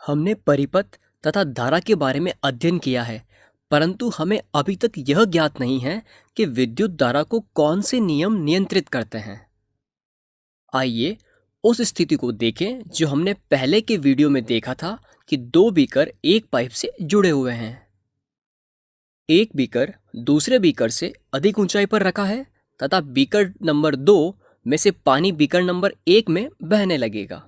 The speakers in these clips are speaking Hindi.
हमने परिपथ तथा धारा के बारे में अध्ययन किया है, परंतु हमें अभी तक यह ज्ञात नहीं है कि विद्युत धारा को कौन से नियम नियंत्रित करते हैं। आइए उस स्थिति को देखें जो हमने पहले के वीडियो में देखा था कि दो बीकर एक पाइप से जुड़े हुए हैं। एक बीकर दूसरे बीकर से अधिक ऊंचाई पर रखा है तथा बीकर नंबर 2 में से पानी बीकर नंबर 1 में बहने लगेगा।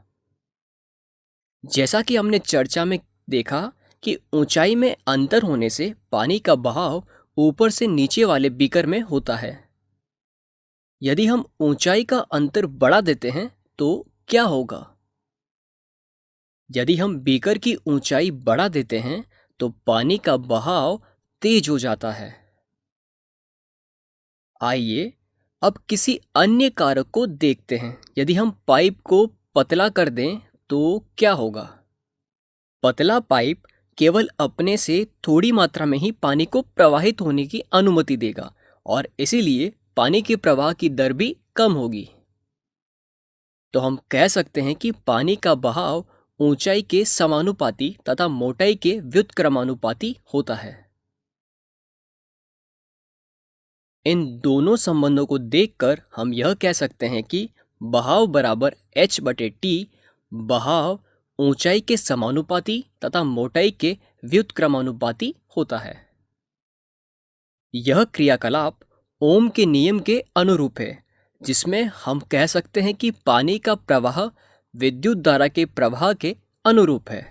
जैसा कि हमने चर्चा में देखा कि ऊंचाई में अंतर होने से पानी का बहाव ऊपर से नीचे वाले बीकर में होता है। यदि हम ऊंचाई का अंतर बढ़ा देते हैं तो क्या होगा? यदि हम बीकर की ऊंचाई बढ़ा देते हैं तो पानी का बहाव तेज हो जाता है। आइए अब किसी अन्य कारक को देखते हैं। यदि हम पाइप को पतला कर दें तो क्या होगा? पतला पाइप केवल अपने से थोड़ी मात्रा में ही पानी को प्रवाहित होने की अनुमति देगा और इसीलिए पानी के प्रवाह की दर भी कम होगी। तो हम कह सकते हैं कि पानी का बहाव ऊंचाई के समानुपाती तथा मोटाई के व्युत्क्रमानुपाती होता है। इन दोनों संबंधों को देखकर हम यह कह सकते हैं कि बहाव बराबर h/t बहाव ऊंचाई के समानुपाती तथा मोटाई के व्युत्क्रमानुपाती होता है। यह क्रियाकलाप ओम के नियम के अनुरूप है, जिसमें हम कह सकते हैं कि पानी का प्रवाह विद्युत धारा के प्रवाह के अनुरूप है।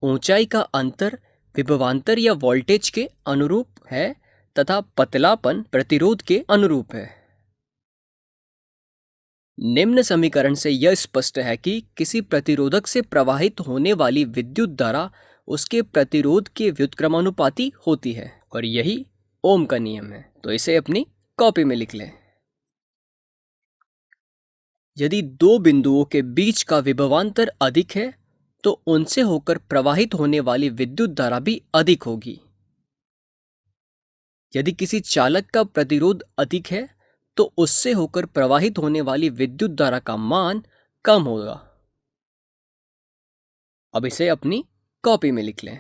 ऊंचाई का अंतर विभवांतर या वोल्टेज के अनुरूप है तथा पतलापन प्रतिरोध के अनुरूप है। निम्न समीकरण से यह स्पष्ट है कि किसी प्रतिरोधक से प्रवाहित होने वाली विद्युत धारा उसके प्रतिरोध के व्युत्क्रमानुपाती होती है और यही ओम का नियम है। तो इसे अपनी कॉपी में लिख लें। यदि दो बिंदुओं के बीच का विभवांतर अधिक है तो उनसे होकर प्रवाहित होने वाली विद्युत धारा भी अधिक होगी। यदि किसी चालक का प्रतिरोध अधिक है तो उससे होकर प्रवाहित होने वाली विद्युत धारा का मान कम होगा। अब इसे अपनी कॉपी में लिख लें।